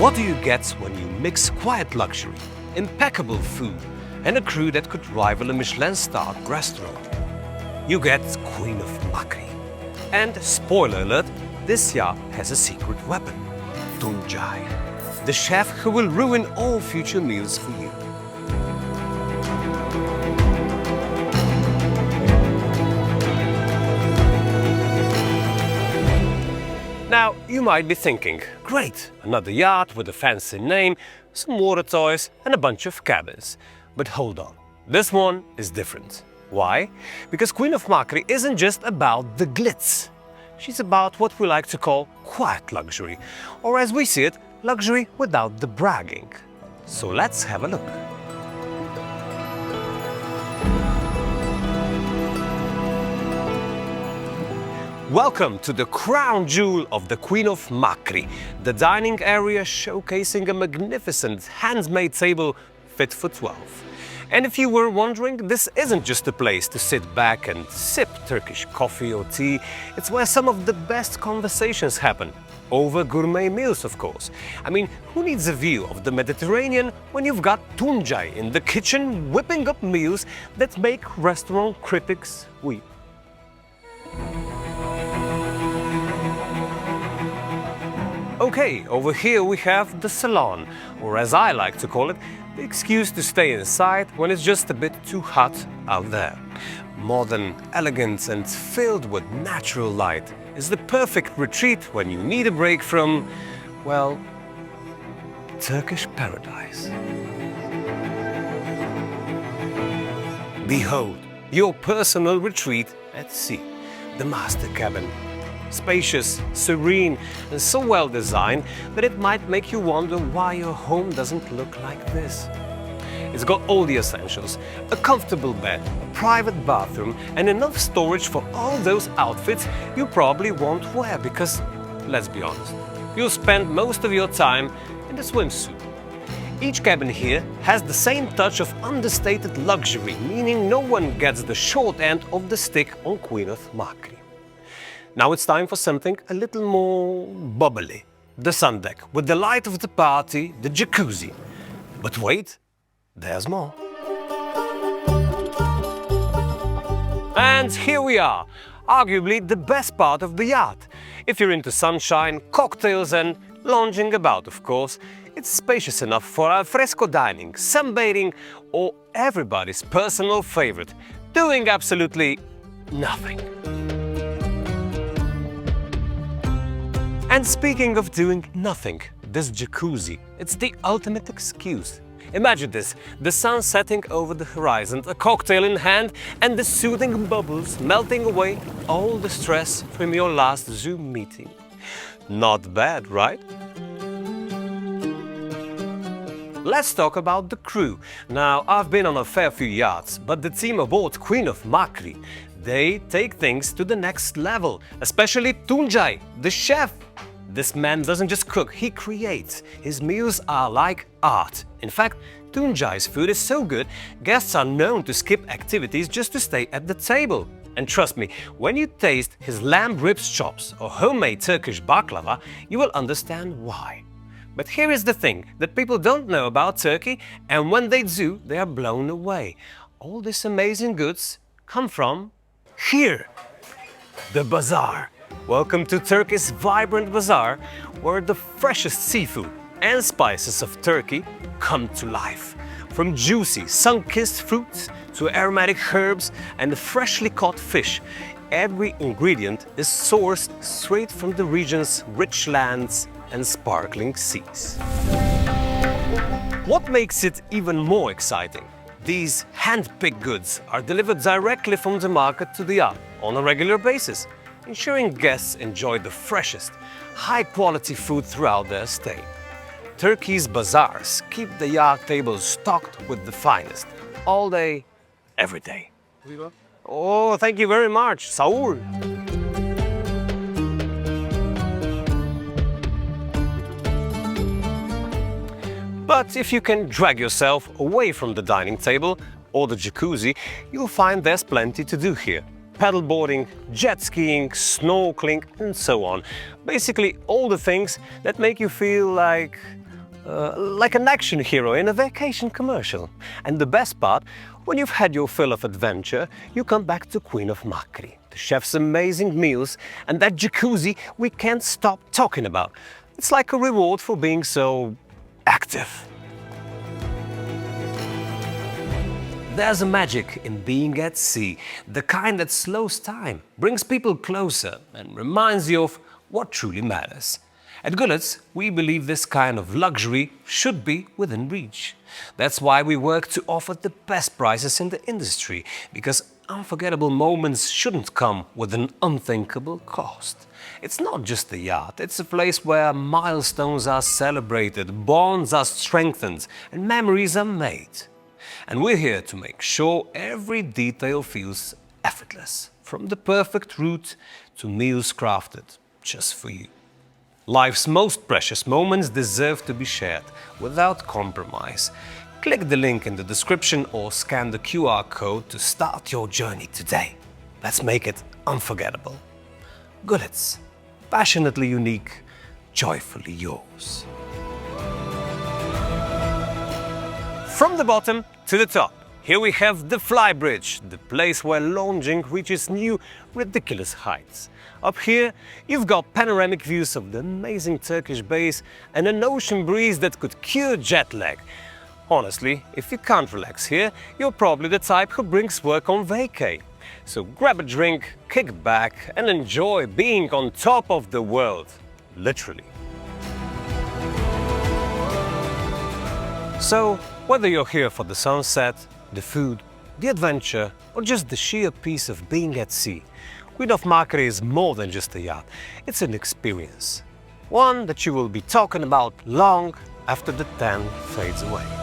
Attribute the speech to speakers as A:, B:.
A: What do you get when you mix quiet luxury, impeccable food, and a crew that could rival a Michelin-starred restaurant? You get Queen of Makri. And spoiler alert, this yacht has a secret weapon, TUNCAY, the chef who will ruin all future meals for you. Now, you might be thinking, great, another yacht with a fancy name, some water toys and a bunch of cabins. But hold on, this one is different. Why? Because Queen of Makri isn't just about the glitz. She's about what we like to call quiet luxury, or as we see it, luxury without the bragging. So let's have a look. Welcome to the crown jewel of the Queen of Makri, the dining area showcasing a magnificent handmade table fit for 12. And if you were wondering, this isn't just a place to sit back and sip Turkish coffee or tea, it's where some of the best conversations happen. Over gourmet meals, of course. I mean, who needs a view of the Mediterranean when you've got TUNCAY in the kitchen whipping up meals that make restaurant critics weep? Okay, over here we have the Saloon, or as I like to call it, the excuse to stay inside when it's just a bit too hot out there. Modern, elegant and filled with natural light is the perfect retreat when you need a break from, well, Turkish paradise. Behold, your personal retreat at sea, the master cabin. Spacious, serene, and so well designed that it might make you wonder why your home doesn't look like this. It's got all the essentials: a comfortable bed, a private bathroom, and enough storage for all those outfits you probably won't wear because, let's be honest, you'll spend most of your time in the swimsuit. Each cabin here has the same touch of understated luxury, meaning no one gets the short end of the stick on Queen of Makri. Now it's time for something a little more bubbly. The Sundeck, with the light of the party, the jacuzzi. But wait, there's more. And here we are, arguably the best part of the yacht. If you're into sunshine, cocktails and lounging about, of course, it's spacious enough for al fresco dining, sunbathing, or everybody's personal favorite, doing absolutely nothing. And speaking of doing nothing, this jacuzzi, it's the ultimate excuse. Imagine this, the sun setting over the horizon, a cocktail in hand, and the soothing bubbles melting away all the stress from your last Zoom meeting. Not bad, right? Let's talk about the crew. Now, I've been on a fair few yachts, but the team aboard Queen of Makri, they take things to the next level, especially TUNCAY, the chef. This man doesn't just cook, he creates. His meals are like art. In fact, TUNCAY's food is so good, guests are known to skip activities just to stay at the table. And trust me, when you taste his lamb ribs chops or homemade Turkish baklava, you will understand why. But here is the thing that people don't know about Turkey, and when they do, they are blown away. All these amazing goods come from here, the Bazar. Welcome to Turkey's vibrant bazaar, where the freshest seafood and spices of Turkey come to life. From juicy, sun-kissed fruits to aromatic herbs and freshly caught fish, every ingredient is sourced straight from the region's rich lands and sparkling seas. What makes it even more exciting? These hand-picked goods are delivered directly from the market to the yacht on a regular basis, ensuring guests enjoy the freshest, high-quality food throughout their stay. Turkey's bazaars keep the yacht tables stocked with the finest, all day, every day. Oh, thank you very much, Saul. But if you can drag yourself away from the dining table or the jacuzzi, you'll find there's plenty to do here. Paddleboarding, jet skiing, snorkeling, and so on. Basically all the things that make you feel like, like an action hero in a vacation commercial. And the best part, when you've had your fill of adventure, you come back to Queen of Makri, the chef's amazing meals, and that jacuzzi we can't stop talking about. It's like a reward for being so active. There's a magic in being at sea, the kind that slows time, brings people closer, and reminds you of what truly matters. At Gulet, we believe this kind of luxury should be within reach. That's why we work to offer the best prices in the industry, because unforgettable moments shouldn't come with an unthinkable cost. It's not just a yacht, it's a place where milestones are celebrated, bonds are strengthened, and memories are made. And we're here to make sure every detail feels effortless, from the perfect route to meals crafted just for you. Life's most precious moments deserve to be shared without compromise. Click the link in the description or scan the QR code to start your journey today. Let's make it unforgettable. Goolets, passionately unique, joyfully yours. From the bottom to the top, here we have the Flybridge, the place where lounging reaches new, ridiculous heights. Up here, you've got panoramic views of the amazing Turkish bays and an ocean breeze that could cure jet lag. Honestly, if you can't relax here, you're probably the type who brings work on vacay. So grab a drink, kick back and enjoy being on top of the world. Literally. So, whether you're here for the sunset, the food, the adventure, or just the sheer peace of being at sea, Queen of Makri is more than just a yacht. It's an experience. One that you will be talking about long after the tan fades away.